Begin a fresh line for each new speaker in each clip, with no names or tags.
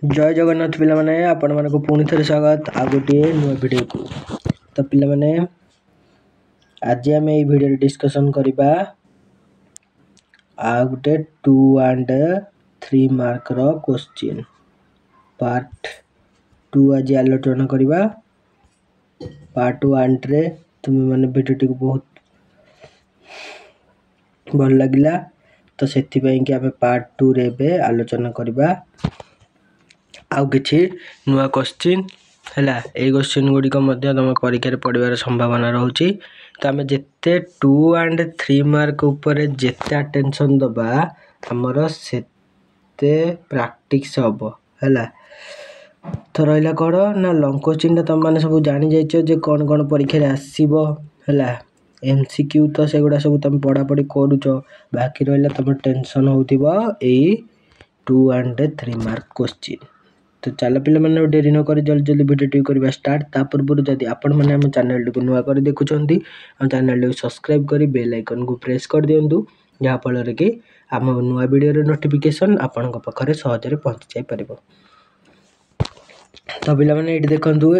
जय जगन्नाथ पिला माने आपण मानको पुणी थरे स्वागत आ गोटे नुआ वीडियो को। तो पिला माने आज आम ए वीडियो डिस्कशन करिबा आ गोटे 2 and 3 मार्क रो क्वेश्चन पार्ट 2 आज आलोचना करिबा। पार्ट 1 रे तुम माने वीडियो टी बहुत भल लागिला तो सेति पई कि आमे पार्ट 2 रे बे आलोचना करिबा आउ किछि नुआ क्वेश्चन हैला। ए क्वेश्चन गुडी को मध्य तम परीक्षा रे पढिबार संभावना रहउची। तो आमे जेते 2 and 3 मार्क ऊपर जेते अटेंशन दबा हमर सेते प्रैक्टिस हबो हैला। तो रहला कोड ना लॉन्ग क्वेश्चन तम माने सब जानि जाइछो जे कोन कोन परीक्षा रे आसीबो हैला। एमसीक्यू तो सेगुडा सब तम पढा पढी करूछो, बाकी रहला तम टेंशन होतिबो ए 2 and 3 मार्क क्वेश्चन। तो चलो पिला माने डेरी न करी जल्दी जल्दी वीडियो टी करबा स्टार्ट। ता पूर्व जदि आपण माने हम चैनल को नुआ करी देखुछंती हम चैनल को सब्सक्राइब करी बेल आइकन को प्रेस कर दियंतु, जहा फल रे कि हम नुआ वीडियो रे नोटिफिकेशन आपण को पखरे सहज रे पहुंच जाय परबो। तो पिला माने एठी देखंतु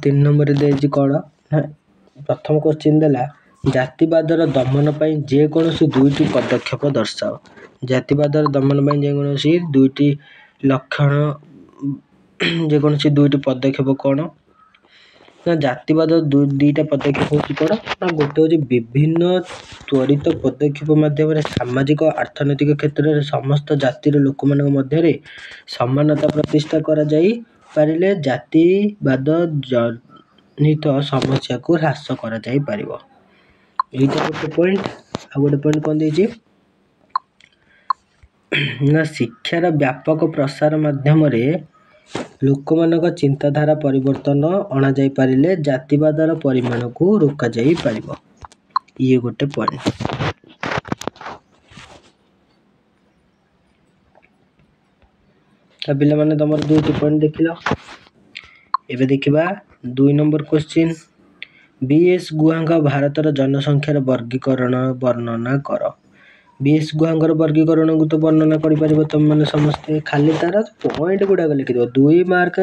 3 नंबर दे जी कोड प्रथम क्वेश्चन देला जातिवादर दमन पई जे कोनोसी दुईटी पदक्षेप दर्शाओ। जातिवादर दमन पई जे कोनोसी दुईटी लक्षण जे कोनोसी दुईटी पदक्षेप कोन ना जातिवाद दुईटा पदक्षेप होची कोन ना गोटे होची विभिन्न त्वरित पदक्षेप माध्यम रे सामाजिक और अर्थनैतिक क्षेत्र रे समस्त जातिर लोक मानक मध्य रे समानता प्रतिष्ठा करा जाई पारिले जातिवाद जनित समस्या को ह्रास करा जाई पारिबो। एटा गोटे पॉइंट आ गोटे पॉइंट कोन देछि ना शिक्षार व्यापक प्रसार माध्यम रे लोक मानक चिंताधारा परिवर्तन अणा जाई पारिले जातिवादर परिमाण को रोका जाई पारिबो। ये गोटे पॉइंट। त पिला माने तमर दुईटी पॉइंट देखिलो। एबे देखिबा 2 नंबर क्वेश्चन बीएस गुहांगा भारतर जनसंख्यार वर्गीकरण वर्णना कर। बीएस गुहांगर वर्गीकरण को तो वर्णना करि परिबो तुम माने समस्त खाली तार पॉइंट गुडा को लिखि दो। 2 मार्क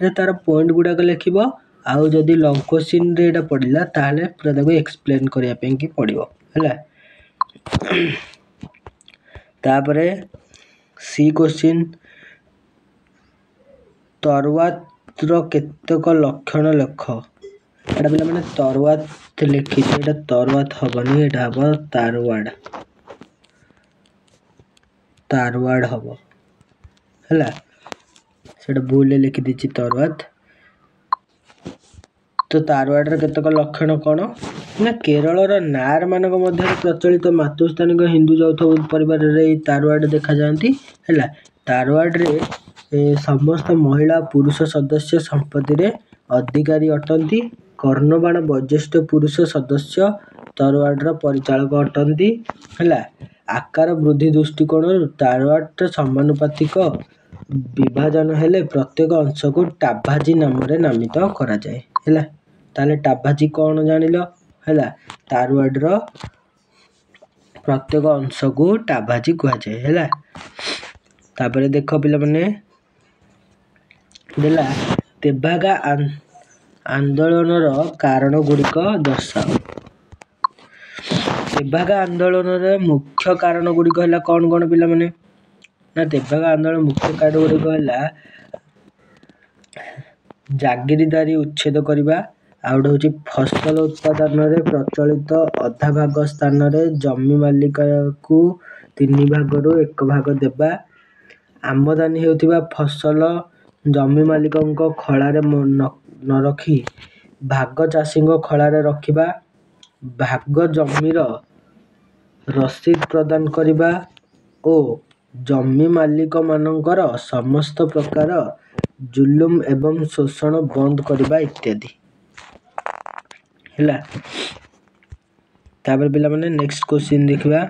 रे तार पॉइंट गुडा को लिखिबो आउ जदी लॉन्ग क्वेश्चन रे एटा पडिला ताले पूरा ताको एक्सप्लेन करिया पे कि पडिबो हैला। तापरे सी क्वेश्चन तरवात रो केतक लक्षण लेख। एटा पिला माने तरवात लिखि छै, एटा तरवात हबनी, एटा हबो तारवाड तारवाड हबो हैला। सेटा भूल लिखि दिछि तरवात। तो तारवाड रे केतक लक्षण कोन ना केरल रो नार मानक मध्य प्रचलित मातृस्थानिक हिंदू यौथ परिवार रे तारवाड देखा जानती हैला। तारवाड रे समस्त महिला पुरुष सदस्य संपत्ति रे अधिकारी अटंती। कर्णबाण वयोज्येष्ठ पुरुष सदस्य तारवाड रो परिचालक अटंती हैला। आकार वृद्धि दृष्टिकोण तारवाड समानुपातिक विभाजन हेले प्रत्येक अंश को टाभाजी नाम रे नामित करा जाय हैला। ताले टाभाजी कोन जानिलो हैला। तारवाड रो प्रत्येक अंश को टाभाजी कहै जाय हैला। तापरे देखो पिला माने देला तेभागा आंदोलन रो कारण गुडिक दर्शाओ। तेभागा आंदोलन रे मुख्य कारण गुडिक हैला कोन कोन पिला माने ना तेभागा आंदोलन मुख्य कारण गुडिक हैला जागीरदारी उच्छेद करिबा, आउट होची फसल उत्पादन रे प्रचलित अधा भाग स्थान रे जमी मालिक को 3 भाग रु 1 भाग देबा, आमदानी हेउतिबा फसल जमी मालिकंको खळा रे न रखी भाग चाषींको खळा रे रखिबा, भाग जमीर रसीद प्रदान करिबा ओ जमी मालिक मानकर समस्त प्रकार जुलुम एवं शोषण बंद करिबा इत्यादि हैला। तापर पिला माने नेक्स्ट क्वेश्चन देखिबा।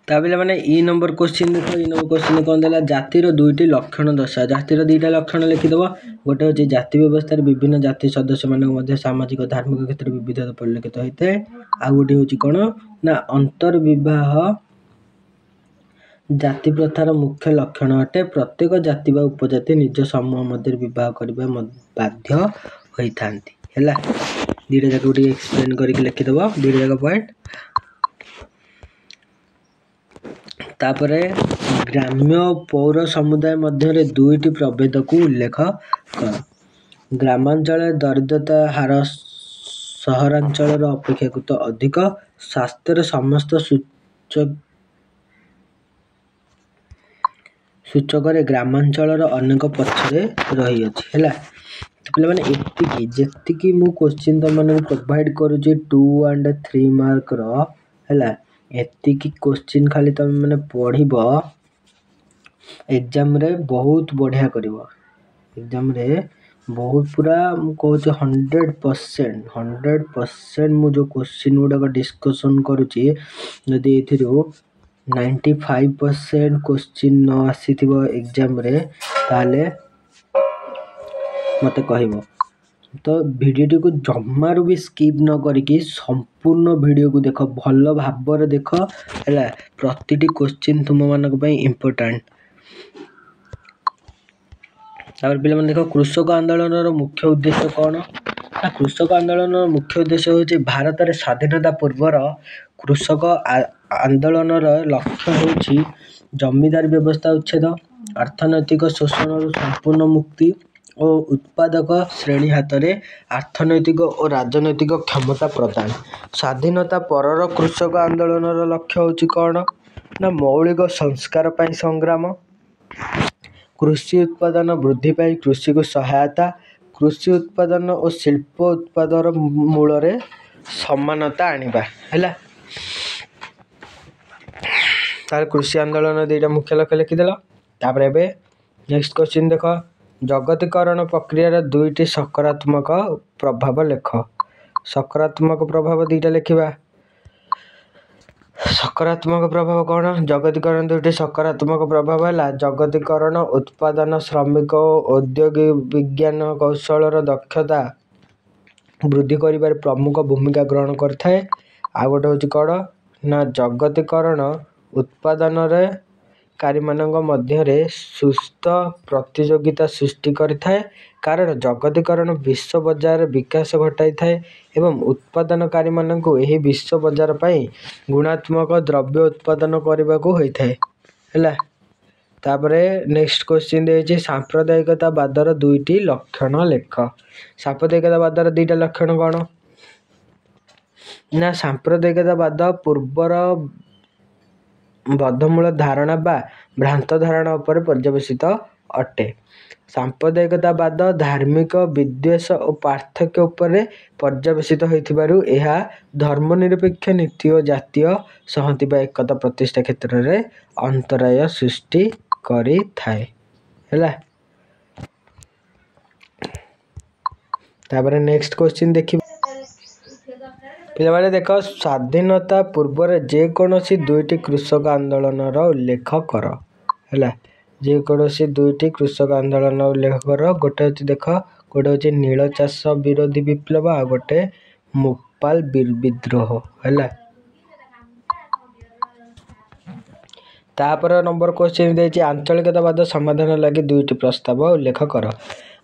ता पिला माने ई नंबर क्वेश्चन देखो। ई नंबर क्वेश्चन कोन देला जातिर दुईटी लक्षण दर्शा। जातिर दुईटा लक्षण लिखि दबो। गोटे होची जाति व्यवस्था रे विभिन्न जाति सदस्य मानक मध्ये सामाजिक धार्मिक क्षेत्र विविधता परिलक्षित होइते। आ गोटे होची कोन ना अंतर विवाह ଜାତି ପ୍ରଥାର ମୁଖ୍ୟ ଲକ୍ଷଣ ଅଟେ। ପ୍ରତ୍ୟେକ ଜାତି ବା ଉପଜାତି ନିଜ ସମୂହ ମଧ୍ୟରେ ବିବାହ କରିବା ବାଧ୍ୟ ହୋଇଥାନ୍ତି। ହେଲା, ଦୁଇଟା ଯାକ ଟିକେ ଏକ୍ସପ୍ଲେନ୍ କରିକି ଲେଖିଦେବ, ଦୁଇଟା ଯାକ ପଏଣ୍ଟ। ତାପରେ ଗ୍ରାମ୍ୟ ପୌର ସମୁଦାୟ ମଧ୍ୟରେ ଦୁଇଟି ପ୍ରଭେଦକୁ ଉଲ୍ଲେଖ କର। ଗ୍ରାମାଞ୍ଚଳରେ ଦରିଦ୍ରତା ହାର ସହରାଞ୍ଚଳର ଅପେକ୍ଷାକୃତ ଅଧିକ। ସ୍ୱାସ୍ଥ୍ୟର ସମସ୍ତ ସୂଚକରେ ଗ୍ରାମାଞ୍ଚଳର ଅନେକ ପଛରେ ରହିଅଛି। ହେଲା, ପିଲାମାନେ ଏତିକି ଯେତିକି ମୁଁ କୋଶ୍ଚିନ୍ ତମମାନଙ୍କୁ ପ୍ରୋଭାଇଡ଼ କରୁଛି 2 and 3 ମାର୍କର, ହେଲା, ଏତିକି କୋଶ୍ଚିନ୍ ଖାଲି ତମେ ମାନେ ପଢ଼ିବ, ଏକ୍ଜାମରେ ବହୁତ ବଢ଼ିଆ କରିବ। ଏକ୍ଜାମରେ ବହୁତ ପୁରା ମୁଁ କହୁଛି 100% ମୁଁ ଯେଉଁ କୋଶ୍ଚିନ୍ ଗୁଡ଼ାକ ଡିସ୍କସନ୍ କରୁଛି, ଯଦି ଏଥିରୁ 95% କୋଶ୍ଚିନ୍ ନ ଆସିଥିବ ଏକ୍ଜାମରେ, ତାହେଲେ ମୋତେ କହିବ। ତ ଭିଡ଼ିଓଟିକୁ ଜମାରୁ ବି ସ୍କିପ୍ ନ କରିକି ସମ୍ପୂର୍ଣ୍ଣ ଭିଡ଼ିଓକୁ ଦେଖ, ଭଲ ଭାବରେ ଦେଖ। ହେଲା, ପ୍ରତିଟି କୋଶ୍ଚିନ୍ ତୁମମାନଙ୍କ ପାଇଁ ଇମ୍ପୋର୍ଟାଣ୍ଟ। ତାପରେ ପିଲାମାନେ ଦେଖ, କୃଷକ ଆନ୍ଦୋଳନର ମୁଖ୍ୟ ଉଦ୍ଦେଶ୍ୟ କ'ଣ? ନା କୃଷକ ଆନ୍ଦୋଳନର ମୁଖ୍ୟ ଉଦ୍ଦେଶ୍ୟ ହେଉଛି ଭାରତରେ ସ୍ୱାଧୀନତା ପୂର୍ବର କୃଷକ ଆନ୍ଦୋଳନର ଲକ୍ଷ୍ୟ ହେଉଛି ଜମିଦାରୀ ବ୍ୟବସ୍ଥା ଉଚ୍ଛେଦ, ଅର୍ଥନୈତିକ ଶୋଷଣରୁ ସମ୍ପୂର୍ଣ୍ଣ ମୁକ୍ତି ଓ ଉତ୍ପାଦକ ଶ୍ରେଣୀ ହାତରେ ଅର୍ଥନୈତିକ ଓ ରାଜନୈତିକ କ୍ଷମତା ପ୍ରଦାନ। ସ୍ୱାଧୀନତା ପରର କୃଷକ ଆନ୍ଦୋଳନର ଲକ୍ଷ୍ୟ ହେଉଛି କ'ଣ? ନା ମୌଳିକ ସଂସ୍କାର ପାଇଁ ସଂଗ୍ରାମ, କୃଷି ଉତ୍ପାଦନ ବୃଦ୍ଧି ପାଇଁ କୃଷିକୁ ସହାୟତା, କୃଷି ଉତ୍ପାଦନ ଓ ଶିଳ୍ପ ଉତ୍ପାଦର ମୂଳରେ ସମାନତା ଆଣିବା। ହେଲା, ତାହେଲେ କୃଷି ଆନ୍ଦୋଳନ ଦୁଇଟା ମୁଖ୍ୟ ଲକ୍ଷ୍ୟ ଲେଖିଦେଲ। ତାପରେ ଏବେ ନେକ୍ସଟ କୋଶ୍ଚିନ୍ ଦେଖ, ଜଗତୀକରଣ ପ୍ରକ୍ରିୟାର ଦୁଇଟି ସକାରାତ୍ମକ ପ୍ରଭାବ ଲେଖ। ସକାରାତ୍ମକ ପ୍ରଭାବ ଦୁଇଟା ଲେଖିବା। ସକାରାତ୍ମକ ପ୍ରଭାବ କ'ଣ? ଜଗତୀକରଣ ଦୁଇଟି ସକାରାତ୍ମକ ପ୍ରଭାବ ହେଲା ଜଗତୀକରଣ ଉତ୍ପାଦନ, ଶ୍ରମିକ ଓ ଔଦ୍ୟୋଗିକ ବିଜ୍ଞାନ କୌଶଳର ଦକ୍ଷତା ବୃଦ୍ଧି କରିବାରେ ପ୍ରମୁଖ ଭୂମିକା ଗ୍ରହଣ କରିଥାଏ। ଆଉ ଗୋଟେ ହେଉଛି କ'ଣ? ନା ଜଗତୀକରଣ ଉତ୍ପାଦନରେ କାରୀମାନଙ୍କ ମଧ୍ୟରେ ସୁସ୍ଥ ପ୍ରତିଯୋଗିତା ସୃଷ୍ଟି କରିଥାଏ, କାରଣ ଜଗତୀକରଣ ବିଶ୍ୱ ବଜାରରେ ବିକାଶ ଘଟାଇଥାଏ ଏବଂ ଉତ୍ପାଦନକାରୀମାନଙ୍କୁ ଏହି ବିଶ୍ୱ ବଜାର ପାଇଁ ଗୁଣାତ୍ମକ ଦ୍ରବ୍ୟ ଉତ୍ପାଦନ କରିବାକୁ ହୋଇଥାଏ। ହେଲା, ତାପରେ ନେକ୍ସଟ କୋଶ୍ଚିନ୍ ଦେଇଛି ସାମ୍ପ୍ରଦାୟିକତାବାଦର ଦୁଇଟି ଲକ୍ଷଣ ଲେଖ। ସାମ୍ପ୍ରଦାୟିକତାବାଦର ଦୁଇଟା ଲକ୍ଷଣ କ'ଣ? ନା ସାମ୍ପ୍ରଦାୟିକତାବାଦ ପୂର୍ବର ବଦ୍ଧମୂଳ ଧାରଣା ବା ଭ୍ରାନ୍ତ ଧାରଣା ଉପରେ ପର୍ଯ୍ୟବେସିତ ଅଟେ। ସାମ୍ପ୍ରଦାୟିକତାବାଦ ଧାର୍ମିକ ବିଦ୍ୱେଷ ଓ ପାର୍ଥକ୍ୟ ଉପରେ ପର୍ଯ୍ୟବେସିତ ହୋଇଥିବାରୁ ଏହା ଧର୍ମନିରପେକ୍ଷ ନୀତି ଓ ଜାତୀୟ ସଂହତି ବା ଏକତା ପ୍ରତିଷ୍ଠା କ୍ଷେତ୍ରରେ ଅନ୍ତରାୟ ସୃଷ୍ଟି କରିଥାଏ। ହେଲା, ତାପରେ ନେକ୍ସଟ କୋଶ୍ଚିନ୍ ଦେଖିବା। ପିଲାମାନେ ଦେଖ, ସ୍ୱାଧୀନତା ପୂର୍ବରେ ଯେକୌଣସି ଦୁଇଟି କୃଷକ ଆନ୍ଦୋଳନର ଉଲ୍ଲେଖ କର। ହେଲା, ଯେକୌଣସି ଦୁଇଟି କୃଷକ ଆନ୍ଦୋଳନ ଉଲ୍ଲେଖ କର। ଗୋଟେ ହେଉଛି ଦେଖ, ଗୋଟେ ହେଉଛି ନୀଳ ଚାଷ ବିରୋଧୀ ବିପ୍ଳବ, ଆଉ ଗୋଟେ ମୋପାଲ ବିଦ୍ରୋହ। ହେଲା, ତାପରେ ନମ୍ବର କୋଶ୍ଚିନ୍ ଦେଇଛି ଆଞ୍ଚଳିକତାବାଦ ସମାଧାନ ଲାଗି ଦୁଇଟି ପ୍ରସ୍ତାବ ଉଲ୍ଲେଖ କର।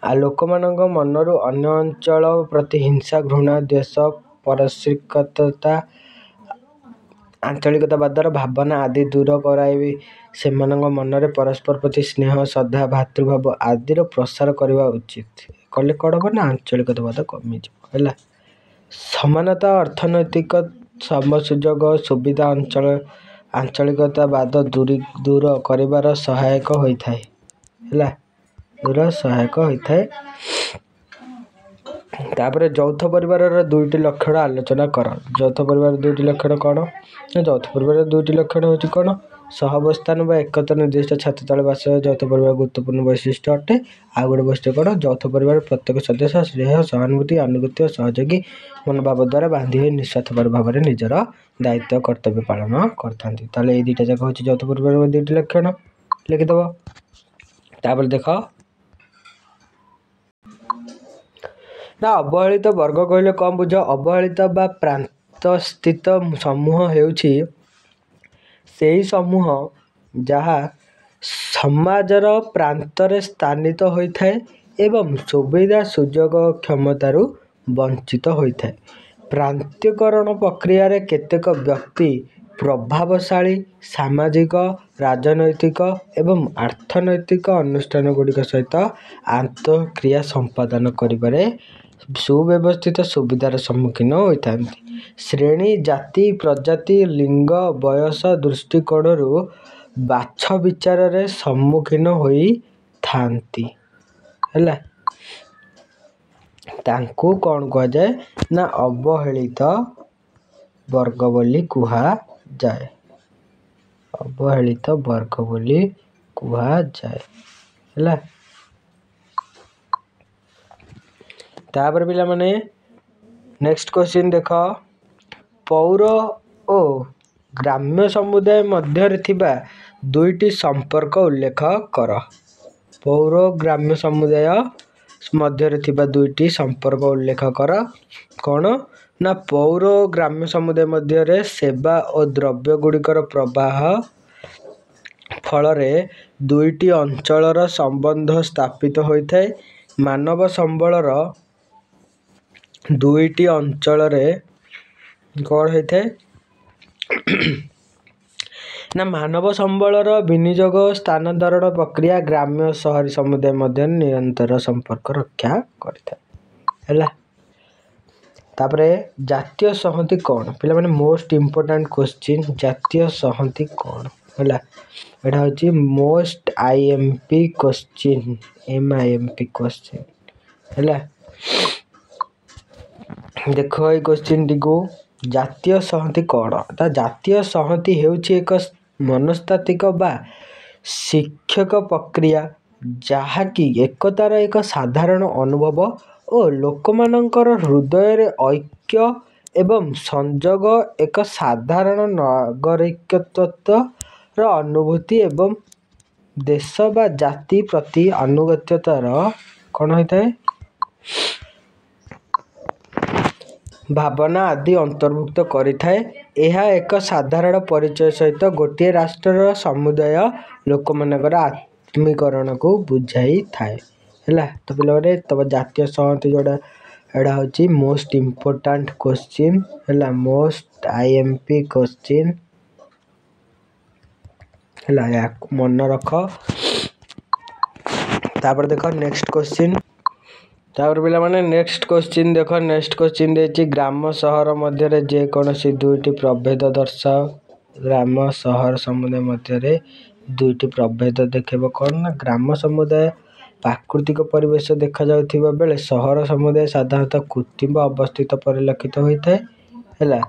ଆଉ ଲୋକମାନଙ୍କ ମନରୁ ଅନ୍ୟ ଅଞ୍ଚଳ ପ୍ରତି ହିଂସା, ଘୃଣା, ଦ୍ୱେଷ, ପାରସ୍ପରିକତା, ଆଞ୍ଚଳିକତାବାଦର ଭାବନା ଆଦି ଦୂର କରାଇ ସେମାନଙ୍କ ମନରେ ପରସ୍ପର ପ୍ରତି ସ୍ନେହ, ଶ୍ରଦ୍ଧା, ଭ୍ରାତୃଭାବ ଆଦିର ପ୍ରସାର କରିବା ଉଚିତ। କଲେ କ'ଣ ହେବ? ନା ଆଞ୍ଚଳିକତାବାଦ କମିଯିବ। ହେଲା, ସମାନତା, ଅର୍ଥନୈତିକ ସମସୁଯୋଗ ସୁବିଧା ଆଞ୍ଚଳିକତାବାଦ ଦୂର କରିବାର ସହାୟକ ହୋଇଥାଏ। ହେଲା, ସହାୟକ ହୋଇଥାଏ। ତାପରେ ଯୌଥ ପରିବାରର ଦୁଇଟି ଲକ୍ଷଣ ଆଲୋଚନା କର। ଯୌଥ ପରିବାରର ଦୁଇଟି ଲକ୍ଷଣ କ'ଣ? ନା ଯୌଥ ପରିବାରର ଦୁଇଟି ଲକ୍ଷଣ ହେଉଛି କ'ଣ? ସହାବସ୍ଥାନ ବା ଏକତ୍ର ନିର୍ଦ୍ଦିଷ୍ଟ ଛାତ ତଳେ ବାସ ଯୌଥ ପରିବାର ଗୁରୁତ୍ୱପୂର୍ଣ୍ଣ ବୈଶିଷ୍ଟ୍ୟ ଅଟେ। ଆଉ ଗୋଟେ ବୈଶିଷ୍ଟ୍ୟ କ'ଣ? ଯୌଥ ପରିବାରର ପ୍ରତ୍ୟେକ ସଦସ୍ୟ ସ୍ନେହ, ସହାନୁଭୂତି, ଅନୁଗତ୍ୟ ଓ ସହଯୋଗୀ ମନୋଭାବ ଦ୍ୱାରା ବାନ୍ଧି ହୋଇ ନିଃସ୍ୱାର୍ଥ ଭାବରେ ନିଜର ଦାୟିତ୍ୱ କର୍ତ୍ତବ୍ୟ ପାଳନ କରିଥାନ୍ତି। ତାହେଲେ ଏଇ ଦୁଇଟା ଯାକ ହେଉଛି ଯୌଥ ପରିବାରର ଦୁଇଟି ଲକ୍ଷଣ, ଲେଖିଦେବ। ତାପରେ ଦେଖ, ନା ଅବହେଳିତ ବର୍ଗ କହିଲେ କ'ଣ ବୁଝ? ଅବହେଳିତ ବା ପ୍ରାନ୍ତସ୍ଥିତ ସମୂହ ହେଉଛି ସେହି ସମୂହ ଯାହା ସମାଜର ପ୍ରାନ୍ତରେ ସ୍ଥାନିତ ହୋଇଥାଏ ଏବଂ ସୁବିଧା ସୁଯୋଗ କ୍ଷମତାରୁ ବଞ୍ଚିତ ହୋଇଥାଏ। ପ୍ରାନ୍ତୀୟକରଣ ପ୍ରକ୍ରିୟାରେ କେତେକ ବ୍ୟକ୍ତି ପ୍ରଭାବଶାଳୀ ସାମାଜିକ, ରାଜନୈତିକ ଏବଂ ଅର୍ଥନୈତିକ ଅନୁଷ୍ଠାନଗୁଡ଼ିକ ସହିତ ଆନ୍ତଃକ୍ରିୟା ସମ୍ପାଦନ କରିବାରେ ସୁବ୍ୟବସ୍ଥିତ ସୁବିଧାର ସମ୍ମୁଖୀନ ହୋଇଥାନ୍ତି। ଶ୍ରେଣୀ, ଜାତି, ପ୍ରଜାତି, ଲିଙ୍ଗ, ବୟସ ଦୃଷ୍ଟିକୋଣରୁ ବାଛବିଚାରରେ ସମ୍ମୁଖୀନ ହୋଇଥାନ୍ତି। ହେଲା, ତାଙ୍କୁ କ'ଣ କୁହାଯାଏ ନା ଅବହେଳିତ ବର୍ଗ ବୋଲି କୁହାଯାଏ। ଅବହେଳିତ ବର୍ଗ ବୋଲି କୁହାଯାଏ। ହେଲା, ତାପରେ ପିଲାମାନେ ନେକ୍ସଟ କ୍ୱେଶ୍ଚିନ୍ ଦେଖ, ପୌର ଓ ଗ୍ରାମ୍ୟ ସମୁଦାୟ ମଧ୍ୟରେ ଥିବା ଦୁଇଟି ସମ୍ପର୍କ ଉଲ୍ଲେଖ କର। ପୌର ଓ ଗ୍ରାମ୍ୟ ସମୁଦାୟ ମଧ୍ୟରେ ଥିବା ଦୁଇଟି ସମ୍ପର୍କ ଉଲ୍ଲେଖ କର। କ'ଣ ନା ପୌର ଓ ଗ୍ରାମ୍ୟ ସମୁଦାୟ ମଧ୍ୟରେ ସେବା ଓ ଦ୍ରବ୍ୟ ଗୁଡ଼ିକର ପ୍ରବାହ ଫଳରେ ଦୁଇଟି ଅଞ୍ଚଳର ସମ୍ବନ୍ଧ ସ୍ଥାପିତ ହୋଇଥାଏ। ମାନବ ସମ୍ବଳର ଦୁଇଟି ଅଞ୍ଚଳରେ କ'ଣ ହୋଇଥାଏ ନା ମାନବ ସମ୍ବଳର ବିନିଯୋଗ ସ୍ଥାନାନ୍ତରଣ ପ୍ରକ୍ରିୟା ଗ୍ରାମ୍ୟ ସହରୀ ସମୁଦାୟ ମଧ୍ୟରେ ନିରନ୍ତର ସମ୍ପର୍କ ରକ୍ଷା କରିଥାଏ। ହେଲା, ତାପରେ ଜାତୀୟ ସଂହତି କ'ଣ? ପିଲାମାନେ ମୋଷ୍ଟ ଇମ୍ପୋର୍ଟାଣ୍ଟ କ୍ୱେଶ୍ଚିନ୍, ଜାତୀୟ ସଂହତି କ'ଣ? ହେଲା, ଏଇଟା ହେଉଛି most IMP question, MIMP question. ହେଲା, ଦେଖ ଏଇ କ୍ୱେଶ୍ଚିନ୍ଟିକୁ, ଜାତୀୟ ସଂହତି କ'ଣ? ତା ଜାତୀୟ ସଂହତି ହେଉଛି ଏକ ମନସ୍ତାତ୍ତ୍ୱିକ ବା ଶିକ୍ଷକ ପ୍ରକ୍ରିୟା ଯାହାକି ଏକତାର ଏକ ସାଧାରଣ ଅନୁଭବ ଓ ଲୋକମାନଙ୍କର ହୃଦୟରେ ଐକ୍ୟ ଏବଂ ସଂଯୋଗ, ଏକ ସାଧାରଣ ନାଗରିକତ୍ୱର ଅନୁଭୂତି ଏବଂ ଦେଶ ବା ଜାତି ପ୍ରତି ଆନୁଗତ୍ୟତାର କ'ଣ ହୋଇଥାଏ ଭାବନା ଆଦି ଅନ୍ତର୍ଭୁକ୍ତ କରିଥାଏ। ଏହା ଏକ ସାଧାରଣ ପରିଚୟ ସହିତ ଗୋଟିଏ ରାଷ୍ଟ୍ରର ସମୁଦାୟ ଲୋକମାନଙ୍କର ଆତ୍ମୀକରଣକୁ ବୁଝାଇଥାଏ। ହେଲା, ତ ପିଲାମାନେ ତମ ଜାତୀୟ ସଂହତି ଯେଉଁଟା ଏଇଟା ହେଉଛି ମୋଷ୍ଟ ଇମ୍ପୋର୍ଟାଣ୍ଟ କ୍ୱେଶ୍ଚିନ୍। ହେଲା, ମୋଷ୍ଟ IMP କ୍ୱେଶ୍ଚିନ୍। ହେଲା, ୟାକୁ ମନେ ରଖ। ତାପରେ ଦେଖ ନେକ୍ସଟ କ୍ୱେଶ୍ଚିନ୍। ତାପରେ ପିଲାମାନେ ନେକ୍ସଟ କ୍ୱେଶ୍ଚିନ୍ ଦେଖ, ନେକ୍ସଟ କ୍ୱେଶ୍ଚିନ୍ ଦେଇଛି ଗ୍ରାମ ସହର ମଧ୍ୟରେ ଯେକୌଣସି ଦୁଇଟି ପ୍ରଭେଦ ଦର୍ଶାଅ। ଗ୍ରାମ ସହର ସମୁଦାୟ ମଧ୍ୟରେ ଦୁଇଟି ପ୍ରଭେଦ ଦେଖେଇବ। କ'ଣ ନା ଗ୍ରାମ ସମୁଦାୟ ପ୍ରାକୃତିକ ପରିବେଶ ଦେଖାଯାଉଥିବା ବେଳେ ସହର ସମୁଦାୟ ସାଧାରଣତଃ କୃତ୍ରିମ ଅବସ୍ଥିତ ପରିଲକ୍ଷିତ ହୋଇଥାଏ। ହେଲା,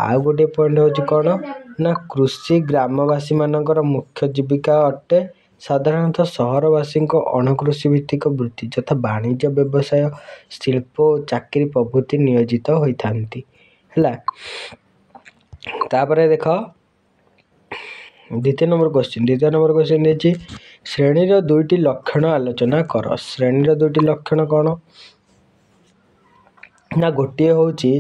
ଆଉ ଗୋଟିଏ ପଏଣ୍ଟ ହେଉଛି କ'ଣ ନା କୃଷି ଗ୍ରାମବାସୀମାନଙ୍କର ମୁଖ୍ୟ ଜୀବିକା ଅଟେ। ସାଧାରଣତଃ ସହରବାସୀଙ୍କ ଅଣକୃଷି ଭିତ୍ତିକ ବୃତ୍ତି ଯଥା ବାଣିଜ୍ୟ, ବ୍ୟବସାୟ, ଶିଳ୍ପ ଓ ଚାକିରି ପ୍ରଭୃତି ନିୟୋଜିତ ହୋଇଥାନ୍ତି। ହେଲା, ତାପରେ ଦେଖ ଦ୍ୱିତୀୟ ନମ୍ବର କ୍ୱେଶ୍ଚିନ୍ ଦେଇଛି ଶ୍ରେଣୀର ଦୁଇଟି ଲକ୍ଷଣ ଆଲୋଚନା କର। ଶ୍ରେଣୀର ଦୁଇଟି ଲକ୍ଷଣ କ'ଣ ନା ଗୋଟିଏ ହେଉଛି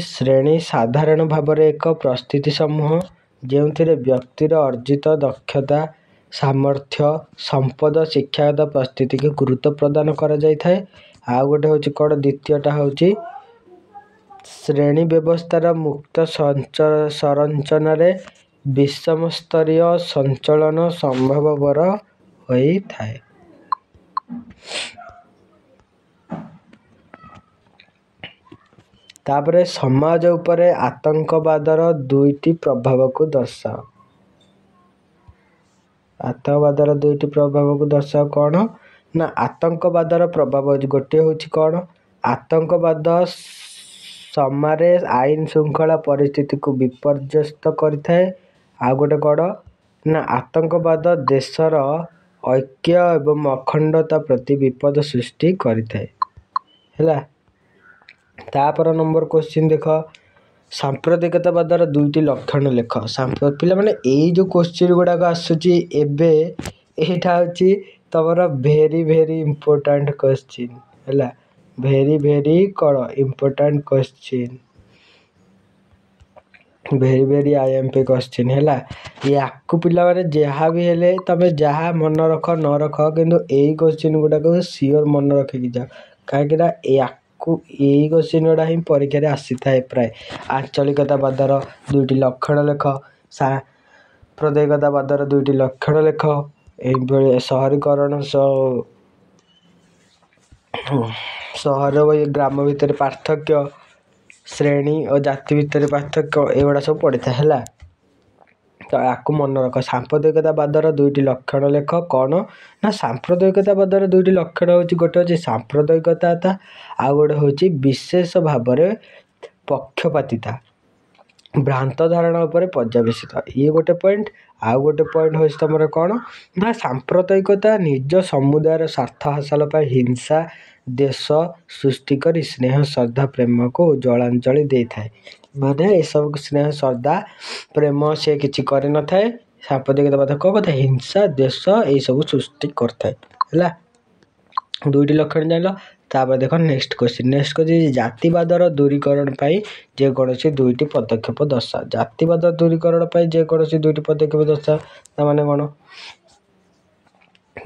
ଶ୍ରେଣୀ ସାଧାରଣ ଭାବରେ ଏକ ପରିସ୍ଥିତି ସମୂହ ଯେଉଁଥିରେ ବ୍ୟକ୍ତିର ଅର୍ଜିତ ଦକ୍ଷତା, ସାମର୍ଥ୍ୟ, ସମ୍ପଦ, ଶିକ୍ଷାଗତ ପରିସ୍ଥିତିକୁ ଗୁରୁତ୍ୱ ପ୍ରଦାନ କରାଯାଇଥାଏ। ଆଉ ଗୋଟେ ହେଉଛି କ'ଣ, ଦ୍ୱିତୀୟଟା ହେଉଛି ଶ୍ରେଣୀ ବ୍ୟବସ୍ଥାର ମୁକ୍ତ ସଂରଚନାରେ ବିଷମସ୍ତରୀୟ ସଞ୍ଚଳନ ସମ୍ଭବପର ହୋଇଥାଏ। ତାପରେ ସମାଜ ଉପରେ ଆତଙ୍କବାଦର ଦୁଇଟି ପ୍ରଭାବକୁ ଦର୍ଶାଅ। ଆତଙ୍କବାଦର ଦୁଇଟି ପ୍ରଭାବକୁ ଦର୍ଶାଅ। କ'ଣ ନା ଆତଙ୍କବାଦର ପ୍ରଭାବ ଗୋଟିଏ ହେଉଛି କ'ଣ, ଆତଙ୍କବାଦ ସମାଜରେ ଆଇନ ଶୃଙ୍ଖଳା ପରିସ୍ଥିତିକୁ ବିପର୍ଯ୍ୟସ୍ତ କରିଥାଏ। ଆଉ ଗୋଟେ କ'ଣ ନା ଆତଙ୍କବାଦ ଦେଶର ଐକ୍ୟ ଏବଂ ଅଖଣ୍ଡତା ପ୍ରତି ବିପଦ ସୃଷ୍ଟି କରିଥାଏ। ହେଲା, ତାପର ନମ୍ବର କ୍ୱେଶ୍ଚିନ୍ ଦେଖ, ସାମ୍ପ୍ରଦାୟିକତାବାଦର ଦୁଇଟି ଲକ୍ଷଣ ଲେଖ। ପିଲାମାନେ ଏଇ ଯେଉଁ କ୍ୱେଶ୍ଚିନ୍ ଗୁଡ଼ାକ ଆସୁଛି ଏବେ, ଏଇଟା ହେଉଛି ତମର ଭେରି ଇମ୍ପୋର୍ଟାଣ୍ଟ କ୍ୱେଶ୍ଚିନ୍। ହେଲା, ଭେରି କ'ଣ ଇମ୍ପୋର୍ଟାଣ୍ଟ କ୍ୱେଶ୍ଚିନ୍। भेरी भेरी IMP क्वेश्चन है या पे जहाँ भी हेले तुम जहाँ मन रख न रख किंतु यही क्वेश्चन गुड़ाक सियोर मन रखिकी जाओ कहीं यही क्वेश्चन गुड़ा ही परीक्षा आसी था प्राय आंचलिकता पदर 2टी लक्षण लेख साम्प्रदायिकता पदर 2टी लक्षण लेख ये सहरीकरण सहर ग्राम भितर पार्थक्य श्रेणी और जाति भितर पार्थक्य एगुड़ा सब पड़ी था है तो आपको मन रख सांप्रदायिकता पदर 2टी लक्षण लेख कौन ना सांप्रदायिकता पदर 2टी लक्षण हूँ गोटे हूँ सांप्रदायिकता आउ गोटे हूँ विशेष भाव में पक्षपातिता भ्रांत धारणा उपर पर्यवेसित ये गोटे पॉइंट आउ गोटे पॉइंट हूँ तुम कौन ना सांप्रदायिकता निज समुदायर स्वार्थ हासिल पर हिंसा देश सृष्टि कर स्नेह श्रद्धा प्रेम को जलांजलि दे थाए माने ये सब स्नेह श्रद्धा प्रेम से किसी कर न थाए सांप्रदायिकता पद कौन कथा हिंसा देश ये सब सृष्टि करथाए है 2टी लक्षण जान तापर देख नेक्स्ट क्वेश्चन जातिवादर दूरीकरण जेकोसी 2टी पदक्षेप दर्शा जातिवाद दूरीकरण जेकोसी 2टी पदक्षेप दर्शा माने कौन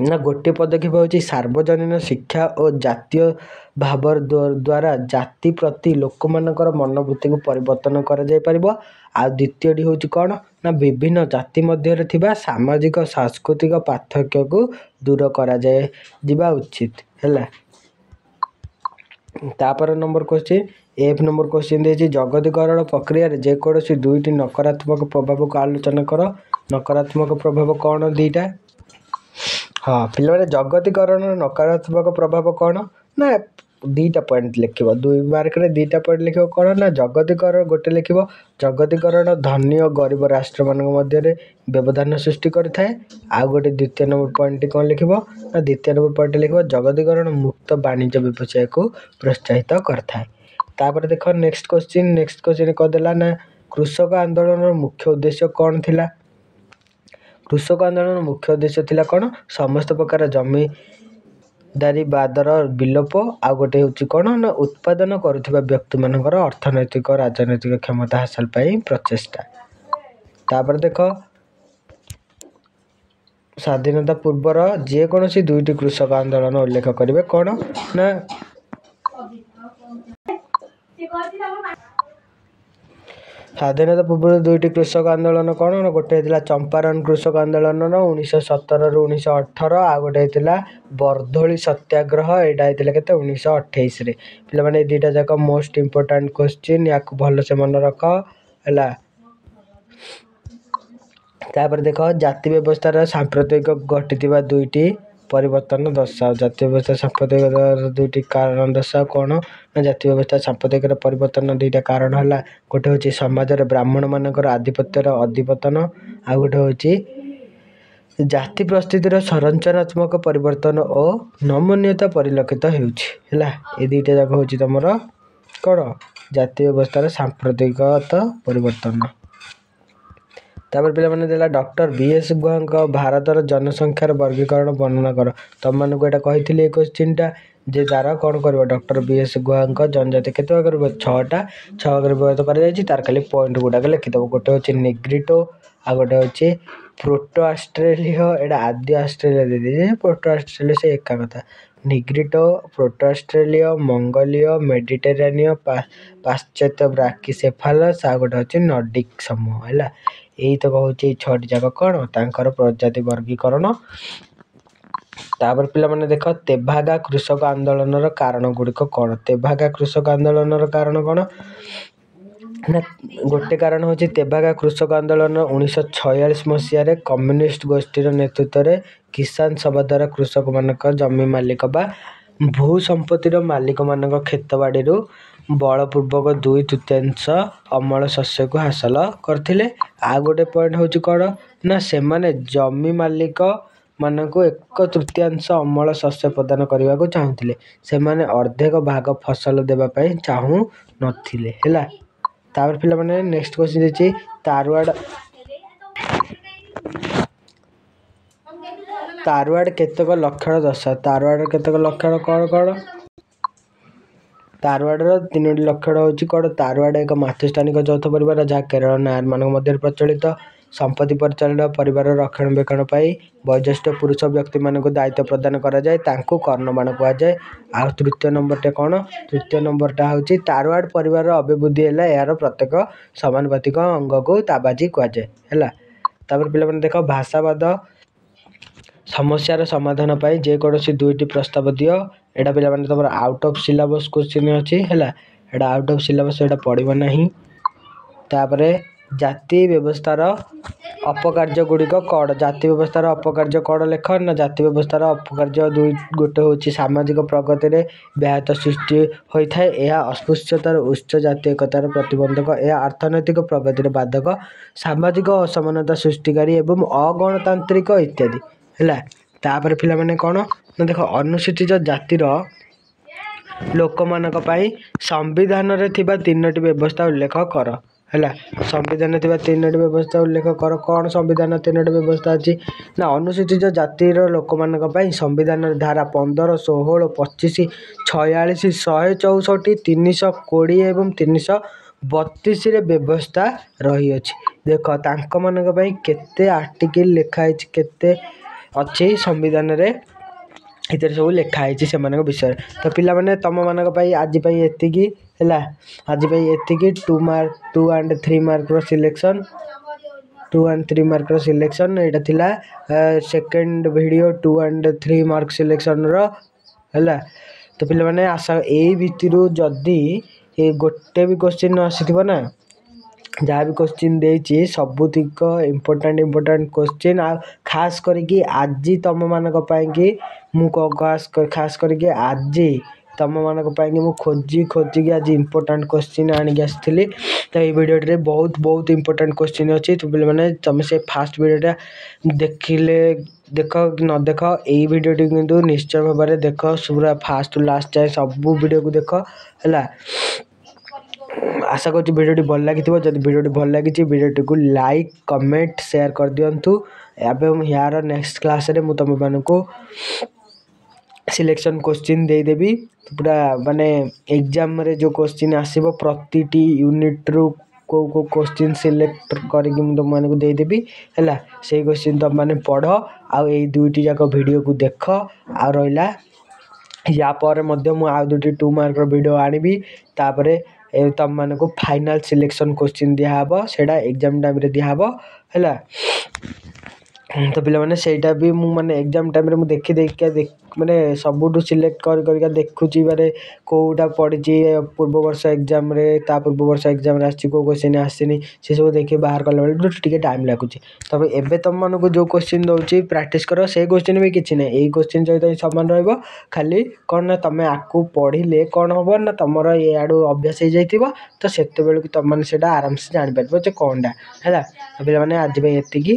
ना गोटे पदक्षेप हूँ सार्वजनीन शिक्षा और जातीय भाव द्वारा जाति प्रति लोक मानकर मनोवृत्ति को परिवर्तन कर द्वितीयटी हूँ कौन ना विभिन्न जाति मध्य थिबा सामाजिक सांस्कृतिक पार्थक्य को दूर करा जाए जिबा उचित है तापर number question F number question देखिए जगतीकरण प्रक्रिया जेकोसी 2टी नकारात्मक प्रभाव को आलोचना कर नकारात्मक प्रभाव कौन 2टा हाँ पे जगतीकरण नकारात्मक प्रभाव कौन ना 2टा पॉइंट लिख 2 मार्क रे 2टा पॉइंट लिख कौन ना जगतीकरण गोटे लिख जगतीकरण धनी और गरीब राष्ट्र मान मध्य व्यवधान सृष्टि करें आउ गोटे द्वितीय नंबर पॉइंट कौन लिख ना द्वितीय नंबर पॉइंट लिख जगतीकरण मुक्त वाणिज्य व्यवसाय को प्रोत्साहित करता देख नेक्स्ट क्वेश्चन कहदेला ना कृषक आंदोलन मुख्य उद्देश्य कौन थिला कृषक आंदोलन मुख्य उद्देश्य थिला कौन समस्त प्रकार जमीदारी बादर विलोप आ गोटे हूँ कौन ना उत्पादन करुवा व्यक्ति मानकर अर्थनैतिक राजनैतिक क्षमता हासिल पाई प्रचेष्टा तापर देख स्वाधीनता पूर्वर जेकोसी 2टी कृषक आंदोलन उल्लेख करेंगे कौन ना स्वाधीनता पूर्व 2टी कृषक आंदोलन कौन ना गोटे चंपारण कृषक आंदोलन 1917 ରୁ 1918 आ गोटे बरधोली सत्याग्रह यहाँ होता के 1928 पे मैंने 2टा जाक मोस्ट इम्पोर्टाट क्वेश्चन या भल से मन रख है तापर देख जाति व्यवस्था सांप्रदायिक घटी 2टी परिवर्तन दर्शाओ जाति व्यवस्था सांप्रदायिक 2टी कारण दर्शाओ कौन ना जाति व्यवस्था सांप्रदायिक परिवर्तन 2टा कारण है गोटे हूँ समाज ब्राह्मण मानकर आधिपत्यर अधिपतन आ गोटे हूँ जाति परिस्थितिर संरचनात्मक परिवर्तन और नमनीयता परिलक्षित होगा ये 2टा जाक हूँ तुम कौन जाति व्यवस्था सांप्रदायिकता परिवर्तन तापर पे मैंने देला डॉक्टर BS गुहा भारतर जनसंख्यार वर्गीकरण वर्णना कर तुम मानक यहाँ कही क्वेश्चन टा जे तार कौन कर डॉक्टर BS गुहा जनजाति के 6टा 6 विभक्त कर खाली पॉइंट गुड़ाक लिखिदेव गोटे हूँ निग्रिटो आ गोटे हूँ प्रोटो ऑस्ट्रेलिया यहाँ आदि ऑस्ट्रेलिया दे प्रोटो ऑस्ट्रेलिया से एका कथा निग्रिटो प्रोटो ऑस्ट्रेलिया मंगोलीय मेडिटेरानियन पाश्चात्य ब्राकिसेफालस आ गोटे हूँ नॉर्डिक समूह है यही तो हूँ 6टी जाक कौन तांकर प्रजाति वर्गीकरण तापर पे मैंने देख तेभागा कृषक आंदोलन कारण गुड़िक कौन तेभागा कृषक आंदोलन कारण कौन ना गोटे कारण हूँ तेभागा कृषक आंदोलन 1946 मसीह कम्युनिस्ट गोष्ठीर नेतृत्व में किसान सभा द्वारा कृषक मानक जमी मालिक बा भू संपत्तिर मालिक मानक खेत बाड़ी बलपूर्वक 2/3 अमल शस्य को हासिल करथिले आ गोटे पॉइंट हूँ कौन ना से जमी मालिक मानक 1/3 अमल शस्य प्रदान करने को चाहूले से अर्धेक भाग फसल देवाई चाहू नथिले है तापर पे मैंने नेक्स्ट क्वेश्चन देखिए तारवाड़ केतक लक्षण दर्शा तारवाड़ केतक लक्षण कौन कौन ତାରୱାଡ଼ର 3ଟି ଲକ୍ଷଣ ହେଉଛି କ'ଣ? ତାରୱାଡ଼ ଏକ ମାତୃସ୍ଥାନିକ ଯୌଥ ପରିବାର ଯାହା କେରଳ ନାୟାରମାନଙ୍କ ମଧ୍ୟରେ ପ୍ରଚଳିତ। ସମ୍ପତ୍ତି ପରିଚାଳନା ପରିବାର ରକ୍ଷଣାବେକ୍ଷଣ ପାଇଁ ବୟୋଜ୍ୟେଷ୍ଠ ପୁରୁଷ ବ୍ୟକ୍ତିମାନଙ୍କୁ ଦାୟିତ୍ୱ ପ୍ରଦାନ କରାଯାଏ, ତାଙ୍କୁ କର୍ଣ୍ଣବାଣ କୁହାଯାଏ। ଆଉ ତୃତୀୟ ନମ୍ବରଟା କ'ଣ? ତୃତୀୟ ନମ୍ବରଟା ହେଉଛି ତାରୱାଡ଼ ପରିବାରର ଅଭିବୃଦ୍ଧି ହେଲା ଏହାର ପ୍ରତ୍ୟେକ ସମାନପାତିକ ଅଙ୍ଗକୁ ତାବାଜି କୁହାଯାଏ ହେଲା। ତାପରେ ପିଲାମାନେ ଦେଖ ଭାଷାବାଦ ସମସ୍ୟାର ସମାଧାନ ପାଇଁ ଯେକୌଣସି 2ଟି ପ୍ରସ୍ତାବ ଦିଅ। ଏଇଟା ପିଲାମାନେ ତୁମର ଆଉଟ୍ ଅଫ୍ ସିଲାବସ୍ କ୍ୱେଶ୍ଚିନ୍ ଅଛି ହେଲା। ଏଇଟା ଆଉଟ୍ ଅଫ୍ ସିଲାବସ୍, ଏଇଟା ପଡ଼ିବ ନାହିଁ। ତାପରେ ଜାତି ବ୍ୟବସ୍ଥାର ଅପକାର୍ଯ୍ୟ ଗୁଡ଼ିକ କ'ଣ? ଜାତି ବ୍ୟବସ୍ଥାର ଅପକାର୍ଯ୍ୟ କ'ଣ ଲେଖ ନା ଜାତି ବ୍ୟବସ୍ଥାର ଅପକାର୍ଯ୍ୟ ଗୋଟେ ହେଉଛି ସାମାଜିକ ପ୍ରଗତିରେ ବ୍ୟାହତ ସୃଷ୍ଟି ହୋଇଥାଏ, ଏହା ଅସ୍ପୃଶ୍ୟତାର ଉଚ୍ଚ ଜାତୀୟ ଏକତାର ପ୍ରତିବନ୍ଧକ, ଏହା ଅର୍ଥନୈତିକ ପ୍ରଗତିରେ ବାଧକ, ସାମାଜିକ ଅସମାନତା ସୃଷ୍ଟିକାରୀ ଏବଂ ଅଗଣତାନ୍ତ୍ରିକ ଇତ୍ୟାଦି ହେଲା। ତାପରେ ପିଲାମାନେ କ'ଣ ନା ଦେଖ ଅନୁସୂଚିତ ଜାତିର ଲୋକମାନଙ୍କ ପାଇଁ ସମ୍ବିଧାନରେ ଥିବା 3ଟି ବ୍ୟବସ୍ଥା ଉଲ୍ଲେଖ କର ହେଲା। ସମ୍ବିଧାନରେ ଥିବା 3ଟି ବ୍ୟବସ୍ଥା ଉଲ୍ଲେଖ କର। କ'ଣ ସମ୍ବିଧାନ 3ଟି ବ୍ୟବସ୍ଥା ଅଛି ନା ଅନୁସୂଚିତ ଜାତିର ଲୋକମାନଙ୍କ ପାଇଁ ସମ୍ବିଧାନରେ ଧାରା 15, 16, 25, 46, 164, 320 ଏବଂ 332ରେ ବ୍ୟବସ୍ଥା ରହିଅଛି। ଦେଖ ତାଙ୍କମାନଙ୍କ ପାଇଁ କେତେ ଆର୍ଟିକିଲ୍ ଲେଖା ହେଇଛି, କେତେ ଅଛି ସମ୍ବିଧାନରେ, ଏଥିରେ ସବୁ ଲେଖା ହେଇଛି ସେମାନଙ୍କ ବିଷୟରେ। ତ ପିଲାମାନେ ତମମାନଙ୍କ ପାଇଁ ଆଜି ପାଇଁ ଏତିକି ହେଲା। ଆଜି ପାଇଁ ଏତିକି 2 and 3 ମାର୍କର ସିଲେକ୍ସନ୍, 2 and 3 ମାର୍କର ସିଲେକ୍ସନ୍ ଏଇଟା ଥିଲା ସେକେଣ୍ଡ ଭିଡ଼ିଓ 2 and 3 ମାର୍କ ସିଲେକ୍ସନ୍ର ହେଲା। ତ ପିଲାମାନେ ଆଶା ଏଇ ଭିତରୁ ଯଦି ଗୋଟେ ବି କ୍ୱେଶ୍ଚିନ୍ ନ ଆସିଥିବ ନା, ଯାହା ବି କ୍ୱେଶ୍ଚିନ୍ ଦେଇଛି ସବୁତିକ ଇମ୍ପୋର୍ଟାଣ୍ଟ କ୍ୱେଶ୍ଚିନ୍। ଆଉ ଖାସ୍ କରିକି ଆଜି ତମମାନଙ୍କ ପାଇଁକି ମୁଁ ଖାସ୍ କରିକି ଆଜି ତମମାନଙ୍କ ପାଇଁକି ମୁଁ ଖୋଜିକି ଆଜି ଇମ୍ପୋର୍ଟାଣ୍ଟ କ୍ୱେଶ୍ଚିନ୍ ଆଣିକି ଆସିଥିଲି। ତ ଏଇ ଭିଡ଼ିଓଟିରେ ବହୁତ ଇମ୍ପୋର୍ଟାଣ୍ଟ କ୍ୱେଶ୍ଚିନ୍ ଅଛି। ତ ପିଲାମାନେ ତମେ ସେ ଫାଷ୍ଟ ଭିଡ଼ିଓଟା ଦେଖିଲେ ଦେଖ କି ନ ଦେଖ, ଏଇ ଭିଡ଼ିଓଟି କିନ୍ତୁ ନିଶ୍ଚୟ ଭାବରେ ଦେଖ, ପୁରା ଫାଷ୍ଟ ଟୁ ଲାଷ୍ଟ ଯାଏ ସବୁ ଭିଡ଼ିଓକୁ ଦେଖ ହେଲା। ଆଶା କରୁଛି ଭିଡ଼ିଓଟି ଭଲ ଲାଗିଥିବ। ଯଦି ଭିଡ଼ିଓଟି ଭଲ ଲାଗିଛି ଭିଡ଼ିଓଟିକୁ ଲାଇକ୍, କମେଣ୍ଟ, ସେୟାର କରିଦିଅନ୍ତୁ ଏବଂ ୟାର ନେକ୍ସଟ କ୍ଲାସ୍ରେ ମୁଁ ତୁମମାନଙ୍କୁ ସିଲେକ୍ସନ୍ କ୍ୱେଶ୍ଚିନ୍ ଦେଇଦେବି। ପୁରା ମାନେ ଏକ୍ଜାମ୍ରେ ଯେଉଁ କ୍ୱେଶ୍ଚିନ୍ ଆସିବ ପ୍ରତିଟି ୟୁନିଟ୍ରୁ କେଉଁ କ୍ୱେଶ୍ଚିନ୍ ସିଲେକ୍ଟ କରିକି ମୁଁ ତୁମମାନଙ୍କୁ ଦେଇଦେବି ହେଲା। ସେଇ କ୍ୱେଶ୍ଚିନ୍ ତୁମମାନେ ପଢ଼ ଆଉ ଏଇ 2ଟି ଯାକ ଭିଡ଼ିଓକୁ ଦେଖ। ଆଉ ରହିଲା ୟା ପରେ ମଧ୍ୟ ମୁଁ ଆଉ 2ଟି 2 ମାର୍କର ଭିଡ଼ିଓ ଆଣିବି। ତାପରେ ତୁମମାନଙ୍କୁ ଫାଇନାଲ୍ ସିଲେକ୍ସନ୍ କ୍ୱେଶ୍ଚିନ୍ ଦିଆହେବ, ସେଇଟା ଏକ୍ଜାମ୍ ଟାଇମ୍ରେ ଦିଆହେବ ହେଲା। ତ ପିଲାମାନେ ସେଇଟା ବି ମୁଁ ମାନେ ଏକ୍ଜାମ୍ ଟାଇମ୍ରେ ମୁଁ ଦେଖିକା ମାନେ ସବୁଠୁ ସିଲେକ୍ଟ କରିକା ଦେଖୁଛି ମାନେ କେଉଁଟା ପଡ଼ିଛି ପୂର୍ବବର୍ଷ ଏକ୍ଜାମ୍ରେ, ତା ପୂର୍ବବର୍ଷ ଏକ୍ଜାମ୍ରେ ଆସିଛି, କେଉଁ କ୍ୱେଶ୍ଚିନ୍ ଆସିନି, ସେସବୁ ଦେଖି ବାହାର କଲା ବେଳକୁ ଟିକେ ଟାଇମ୍ ଲାଗୁଛି। ତବେ ଏବେ ତୁମମାନଙ୍କୁ ଯେଉଁ କ୍ୱେଶ୍ଚିନ୍ ଦେଉଛି ପ୍ରାକ୍ଟିସ୍ କର, ସେଇ କ୍ୱେଶ୍ଚିନ୍ ବି କିଛି ନାହିଁ, ଏଇ କ୍ୱେଶ୍ଚିନ୍ ସହିତ ସମାନ ରହିବ। ଖାଲି କ'ଣ ନା ତୁମେ ଆକୁ ପଢ଼ିଲେ କ'ଣ ହେବ ନା ତୁମର ଇଆଡ଼ୁ ଅଭ୍ୟାସ ହେଇଯାଇଥିବ, ତ ସେତେବେଳକୁ ତୁମମାନେ ସେଇଟା ଆରାମସେ ଜାଣିପାରିବ ଯେ କ'ଣଟା ହେଲା। ତ ପିଲାମାନେ ଆଜି ପାଇଁ ଏତିକି।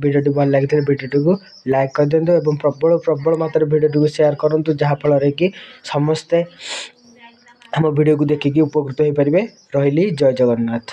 ଭିଡ଼ିଓଟି ଭଲ ଲାଗିଥିଲେ ଭିଡ଼ିଓଟିକୁ ଲାଇକ୍ କରିଦିଅନ୍ତୁ ଏବଂ ପ୍ରବଳ ମାତ୍ରାରେ ଭିଡ଼ିଓଟିକୁ ସେୟାର କରନ୍ତୁ, ଯାହାଫଳରେ କି ସମସ୍ତେ ଆମ ଭିଡ଼ିଓକୁ ଦେଖିକି ଉପକୃତ ହୋଇପାରିବେ। ରହିଲି, ଜୟ ଜଗନ୍ନାଥ।